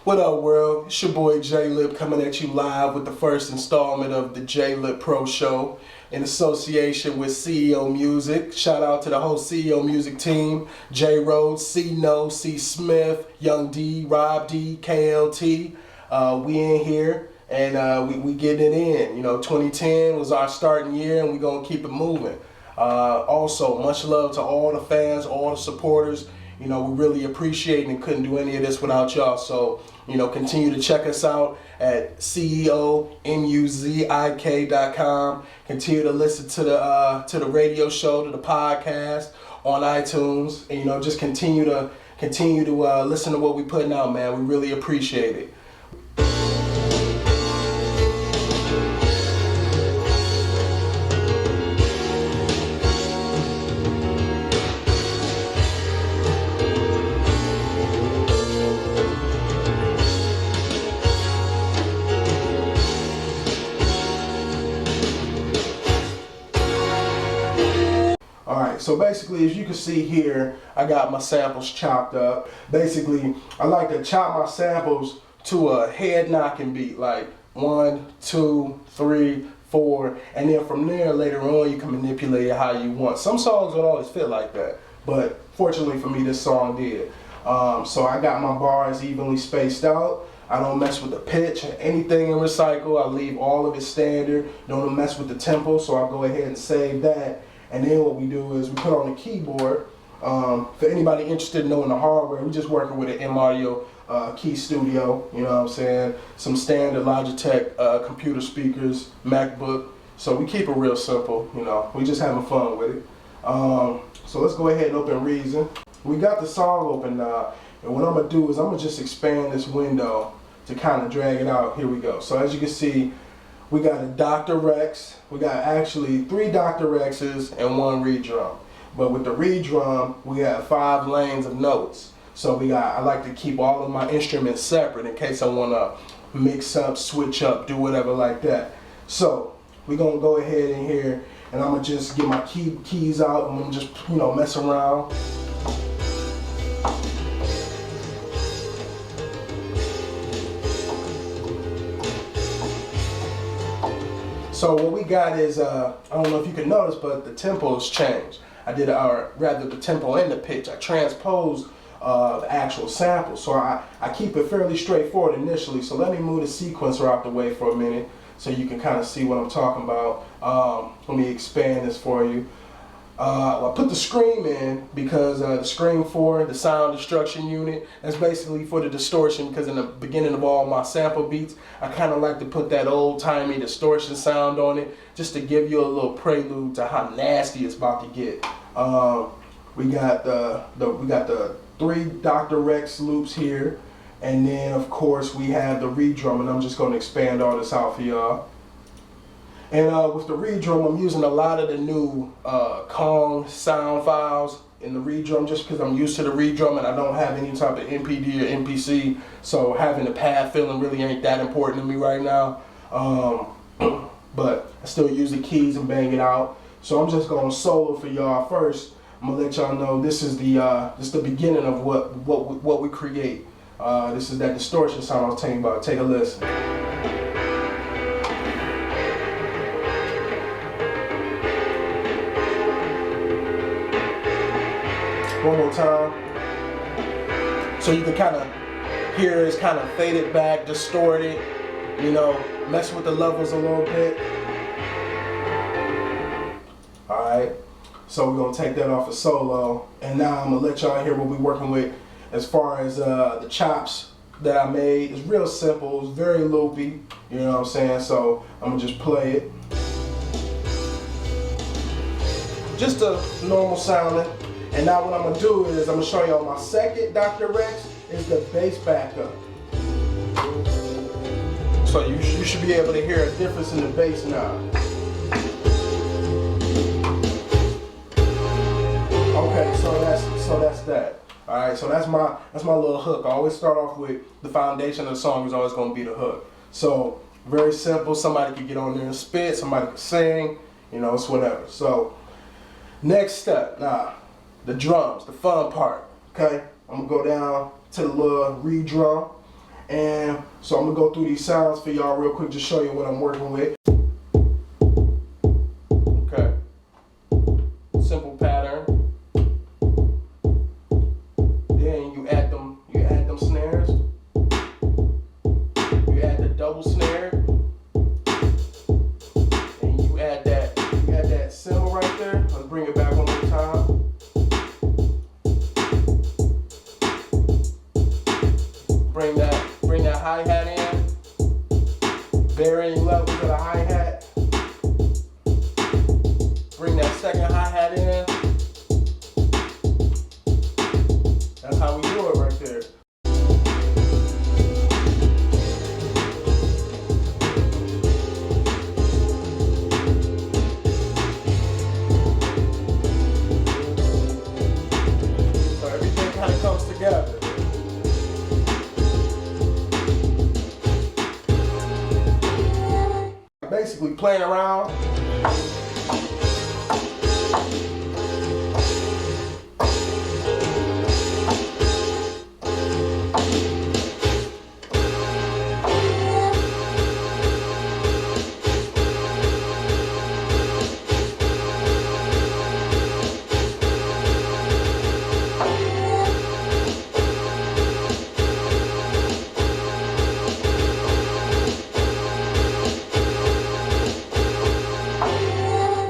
What up, world? It's your boy J.Lip coming at you live with the first installment of the J.Lip Pro Show in association with CEO Music. Shout out to the whole CEO Music team: J.Rhodes, C.Smith, YoungD.E.E, Rob.D, K.L.T. We in here and we getting it in. You know, 2010 was our starting year and we gonna keep it moving. Also, much love to all the fans, all the supporters. You know, we really appreciate it and couldn't do any of this without y'all. So, you know, continue to check us out at CEOMUZIK.com. Continue to listen to the radio show, to the podcast on iTunes, and you know, just continue to listen to what we putting out, man. We really appreciate it. Alright, so basically, as you can see here, I got my samples chopped up. Basically, I like to chop my samples to a head knocking beat, like 1, 2, 3, 4, and then from there, later on, you can manipulate it how you want. Some songs don't always fit like that, but fortunately for me, this song did. So I got my bars evenly spaced out. I don't mess with the pitch or anything in recycle. I leave all of it standard. Don't mess with the tempo, so I'll go ahead and save that. And then what we do is we put on the keyboard. For anybody interested in knowing the hardware, we're just working with an M-Audio Key Studio, you know what I'm saying? Some standard Logitech computer speakers, MacBook. So we keep it real simple, you know. We just having fun with it. So let's go ahead and open Reason. We got the song open now. And what I'm gonna do is I'm gonna just expand this window to kind of drag it out. Here we go. So as you can see, we got a Dr. Rex. We got actually 3 Dr. Rexes and 1 redrum. But with the redrum, we got 5 lanes of notes. So I like to keep all of my instruments separate in case I want to mix up, switch up, do whatever like that. So we're going to go ahead in here and I'm going to just get my keys out and I'm just, you know, mess around. So what we got is, I don't know if you can notice, but the tempo's changed. I did, or rather the tempo and the pitch. I transposed the actual sample. So I keep it fairly straightforward initially. So let me move the sequencer out the way for a minute so you can kind of see what I'm talking about. Let me expand this for you. I put the scream in because the scream 4, the sound destruction unit, that's basically for the distortion, because in the beginning of all my sample beats, I kind of like to put that old-timey distortion sound on it just to give you a little prelude to how nasty it's about to get. We got the 3 Dr. Rex loops here, and then of course we have the redrum, and I'm just going to expand all this out for y'all. And with the redrum, I'm using a lot of the new Kong sound files in the redrum just because I'm used to the redrum and I don't have any type of MPD or MPC, so having the pad filling really ain't that important to me right now. But I still use the keys and bang it out. So I'm just going to solo for y'all first. I'm going to let y'all know this is the beginning of what we create. This is that distortion sound I was telling you about. Take a listen. One more time. So you can kind of hear it's kind of faded back, distorted, you know, mess with the levels a little bit. Alright, so we're going to take that off of solo. And now I'm going to let y'all hear what we're working with as far as the chops that I made. It's real simple, it's very loopy, you know what I'm saying? So I'm going to just play it. Just a normal sounding. And now what I'm going to do is I'm going to show y'all my second Dr. Rex is the bass backup. So you should be able to hear a difference in the bass now. Okay, so that's that. All right, so that's my little hook. I always start off with the foundation of the song is always going to be the hook. So very simple. Somebody could get on there and spit. Somebody could sing. You know, it's whatever. So next step, the drums, the fun part. Okay, I'm gonna go down to the little redrum, And so I'm gonna go through these sounds for y'all real quick, just show you what I'm working with. Okay. Simple pattern. Then you add them snares. You add the double snare. And you add that cymbal right there. Let's bring it back one more time. Bring that hi-hat in. Varying levels of the hi-hat. Bring that second hi-hat in. That's how we do it right there. So everything kind of comes together. Basically playing around.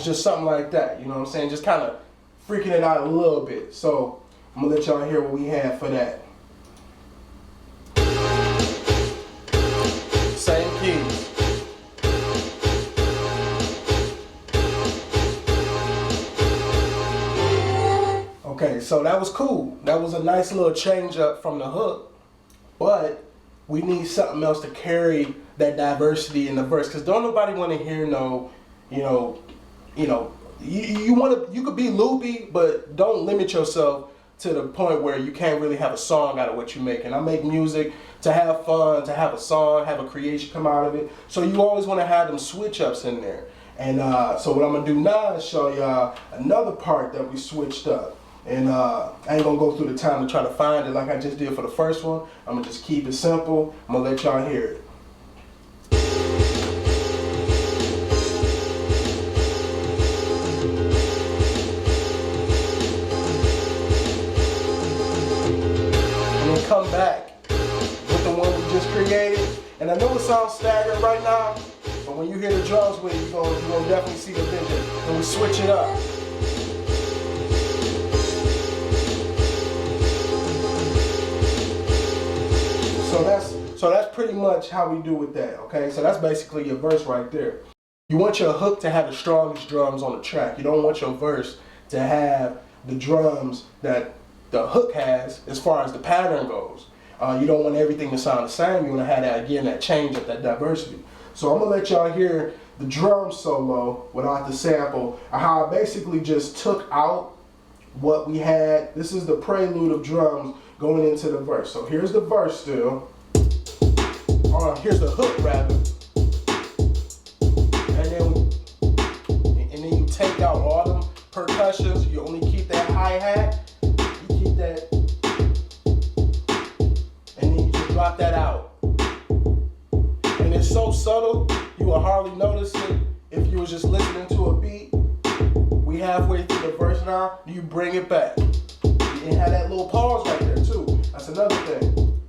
Just something like that, you know what I'm saying? Just kind of freaking it out a little bit. So I'm gonna let y'all hear what we have for that. Same keys. Okay, so that was cool. That was a nice little change up from the hook, but we need something else to carry that diversity in the verse, because don't nobody want to hear no, you could be loopy, but don't limit yourself to the point where you can't really have a song out of what you make. And I make music to have fun, to have a song, have a creation come out of it. So you always want to have them switch ups in there. And so what I'm gonna do now is show y'all another part that we switched up. And I ain't gonna go through the time to try to find it like I just did for the first one. I'm gonna just keep it simple. I'm gonna let y'all hear it. Come back with the one we just created. And I know it sounds staggered right now, but when you hear the drums with it, you're gonna definitely see the vision. And we switch it up. So that's pretty much how we do with that, okay? So that's basically your verse right there. You want your hook to have the strongest drums on the track. You don't want your verse to have the drums that the hook has as far as the pattern goes. You don't want everything to sound the same. You want to have that, again, that change of that diversity. So I'm going to let y'all hear the drum solo without the sample, how I basically just took out what we had. This is the prelude of drums going into the verse. So here's the verse still. Here's the hook rather. And then you take out all them percussions. You only keep that hi-hat. That, and then you just drop that out. And it's so subtle, you will hardly notice it if you were just listening to a beat. We halfway through the verse now, you bring it back. And have that little pause right there too. That's another thing.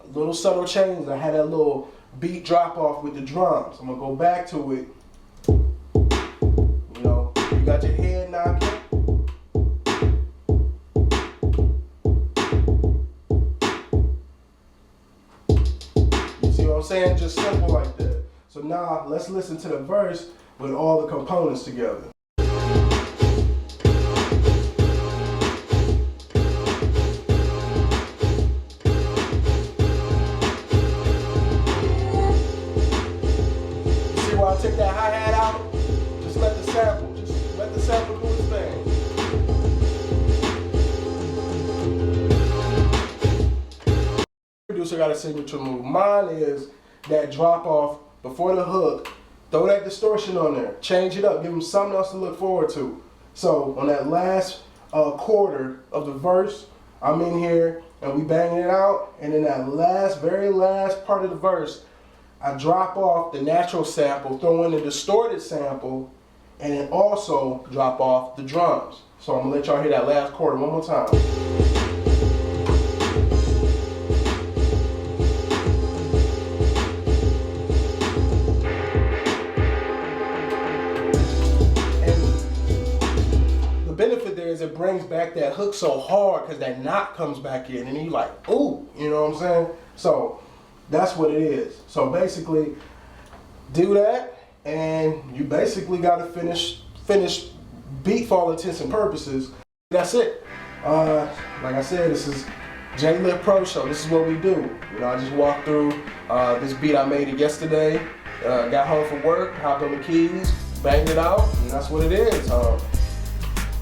A little subtle change. I had that little beat drop off with the drums. I'm gonna go back to it. You know, you got your head knocking. I'm saying, just simple like that. So now let's listen to the verse with all the components together. See why I took that hi-hat out? Just let the sample do its thing. Producer got a signature move. Mine is that drop off before the hook. Throw that distortion on there. Change it up. Give them something else to look forward to. So on that last quarter of the verse, I'm in here and we banging it out, and then that very last part of the verse, I drop off the natural sample, throw in the distorted sample, and then also drop off the drums. So I'm gonna let y'all hear that last chord one more time. Benefit there is it brings back that hook so hard because that knock comes back in and you like, ooh, you know what I'm saying? So that's what it is. So basically do that and you basically got to finish beat for all intents and purposes. That's it. Like I said, this is J.L.P.S Pro Show. This is what we do. You know, I just walked through this beat. I made it yesterday. Got home from work, hopped on the keys, banged it out, and that's what it is.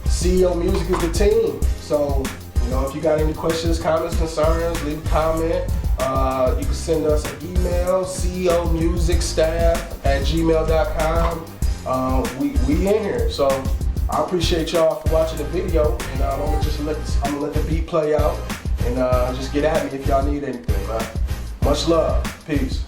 CEO Music is the team. So, you know, if you got any questions, comments, concerns, leave a comment. You can send us an email, ceomusicstaff@gmail.com. We in here. So I appreciate y'all for watching the video, and I'm gonna let the beat play out, and just get at me if y'all need anything, man. Much love. Peace.